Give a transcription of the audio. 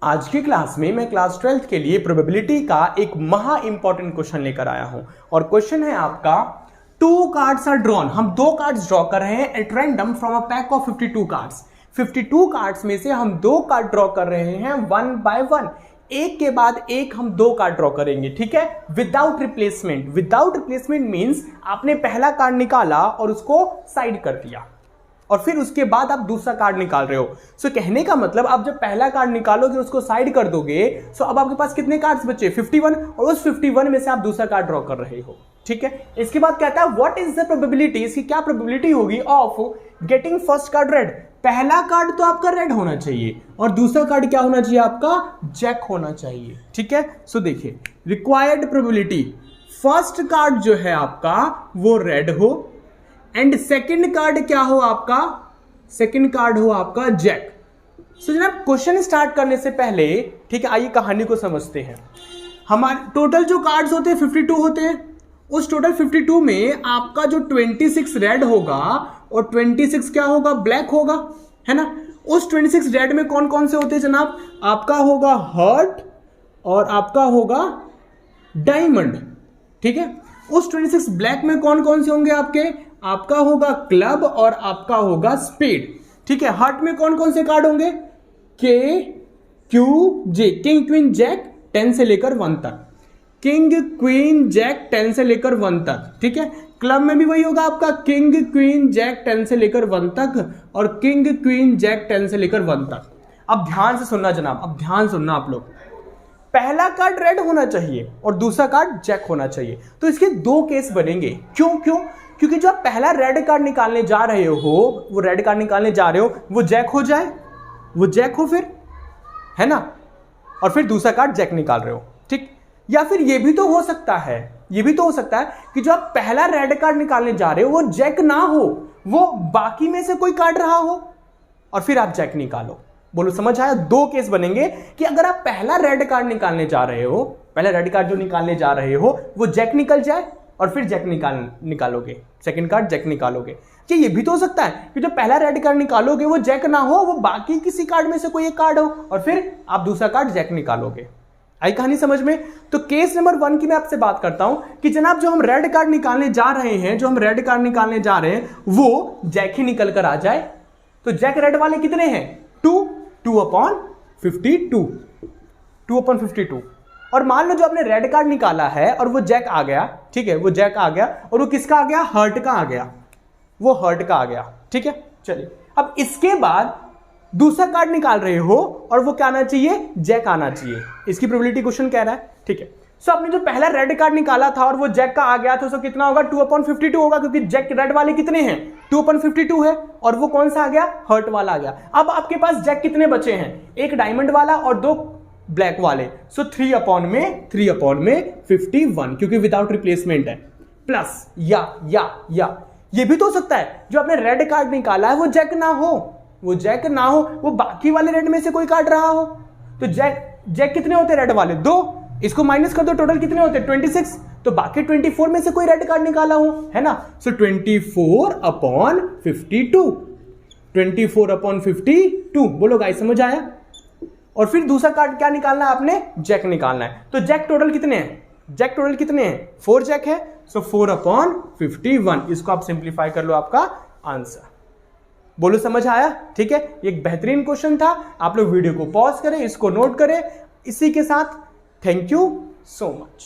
आज की क्लास में मैं क्लास 12th के लिए प्रोबेबिलिटी का एक महा इंपॉर्टेंट क्वेश्चन लेकर आया हूं और क्वेश्चन है आपका 2 कार्ड्स आर ड्रॉन। हम 2 कार्ड्स ड्रॉ कर रहे हैं at random from a pack of 52 cards. 52 cards में से हम 2 कार्ड ड्रॉ कर रहे हैं वन बाय वन, एक के बाद एक हम 2 कार्ड ड्रॉ करेंगे, ठीक है, without replacement. Without replacement means आपने पहला कार्ड निकाला और उसको साइड कर दिया और फिर उसके बाद आप दूसरा कार्ड निकाल रहे हो। सो कहने का मतलब आप जब पहला कार्ड निकालोगे उसको साइड कर दोगे, सो अब आपके पास कितने कार्ड्स बचे? 51, और उस 51 में से आप दूसरा कार्ड ड्रॉ कर रहे हो, ठीक है। इसके बाद कहता है व्हाट इज द प्रोबेबिलिटी, इसकी क्या प्रोबेबिलिटी होगी of getting first card red. पहला कार्ड तो आपका रेड होना चाहिए और दूसरा कार्ड क्या होना चाहिए? आपका जैक होना चाहिए, ठीक है। सो देखिए रिक्वायर्ड प्रोबेबिलिटी, फर्स्ट कार्ड जो है आपका वो रेड हो एंड सेकंड कार्ड क्या हो आपका? सेकंड कार्ड हो आपका जैक। सो जनाब क्वेश्चन स्टार्ट करने से पहले, ठीक है, आइए कहानी को समझते हैं। हमारे टोटल जो कार्ड्स होते हैं 52 होते हैं। उस टोटल 52 में आपका जो 26 रेड होगा और 26 क्या होगा? ब्लैक होगा, है ना। उस 26 रेड में कौन कौन से होते हैं जनाब? आपका होगा हार्ट और आपका होगा डायमंड, ठीक है। उस 26 ब्लैक में कौन कौन से होंगे आपके? आपका होगा क्लब और आपका होगा स्पेड, ठीक है। हार्ट में कौन कौन से कार्ड होंगे? के, क्यू, जे, किंग क्वीन जैक 10 से लेकर 1 तक, किंग क्वीन जैक 10 से लेकर 1 तक, ठीक है। क्लब में भी वही होगा आपका किंग क्वीन जैक 10 से लेकर 1 तक और किंग क्वीन जैक 10 से लेकर 1 तक। अब ध्यान से सुनना जनाब, अब ध्यान सुनना आप लोग। पहला कार्ड रेड होना चाहिए और दूसरा कार्ड जैक होना चाहिए। तो इसके 2 केस बनेंगे। क्यों? क्योंकि जो आप पहला रेड कार्ड निकालने जा रहे हो, वो रेड कार्ड निकालने जा रहे हो, वो जैक हो जाए, वो जैक हो फिर, है ना, और फिर दूसरा कार्ड जैक निकाल रहे हो, ठीक। या फिर ये भी तो हो सकता है, ये भी तो हो सकता है कि जो आप पहला रेड कार्ड निकालने जा रहे हो वो जैक ना हो, वो बाकी में से कोई कार्ड रहा हो और फिर आप जैक निकालो। बोलो समझ आया? 2 केस बनेंगे कि अगर आप पहला रेड कार्ड निकालने जा रहे हो, पहला रेड कार्ड जो निकालने जा रहे हो वो जैक निकल जाए और फिर जैक निकालोगे, सेकंड कार्ड जैक निकालोगे। कि ये भी तो हो सकता है कि जो पहला रेड कार्ड निकालोगे वो जैक ना हो, वो बाकी किसी कार्ड में से कोई एक कार्ड हो और फिर आप दूसरा कार्ड जैक निकालोगे। आई कहानी समझ में? तो केस नंबर 1 की मैं आपसे बात करता हूं कि जनाब जो हम रेड कार्ड निकालने जा रहे हैं, जो हम रेड कार्ड निकालने जा रहे हैं वो जैक ही निकल कर आ जाए। तो जैक रेड वाले कितने हैं? 2/52, 2/52। और मान लो जो आपने रेड कार्ड निकाला है और वो जैक आ गया, ठीक है, वो जैक आ गया और वो किसका आ गया? हर्ट का आ गया, वो हर्ट का आ गया, ठीक है। चलिए अब इसके बाद दूसरा कार्ड निकाल रहे हो और वो क्या आना चाहिए? जैक आना चाहिए। इसकी प्रोबेबिलिटी क्वेश्चन कह रहा है, ठीक है। सो आपने जो पहला रेड कार्ड निकाला था और वो जैक का आ गया तो उसको कितना होगा? 2/52 होगा, क्योंकि जैक रेड वाले कितने हैं? 2/52 है और वो कौन सा आ गया? हर्ट वाला आ गया। अब आपके पास जैक कितने बचे हैं? एक डायमंड वाला और 2 ब्लैक वाले। सो 3/51, क्योंकि विदाउट रिप्लेसमेंट है। प्लस या ये भी तो हो सकता है जो आपने रेड कार्ड निकाला है वो जैक ना हो, वो जैक ना हो, वो बाकी वाले रेड में से कोई कार्ड रहा हो। तो जैक कितने होते हैं? रेड वाले 2, इसको माइनस कर दो, टोटल कितने होते हैं? 26। तो बाकी 24 में से कोई रेड कार्ड निकाला हो, है ना। सो 24/52, 24/52। बोलो गाइस समझ आया? और फिर दूसरा कार्ड क्या निकालना है आपने? जैक निकालना है। तो जैक टोटल कितने हैं? जैक टोटल कितने हैं? 4 जैक है। सो 4/51। इसको आप सिंप्लीफाई कर लो, आपका आंसर। बोलो समझ आया? ठीक है, एक बेहतरीन क्वेश्चन था। आप लोग वीडियो को पॉज करें, इसको नोट करें। इसी के साथ थैंक यू सो मच।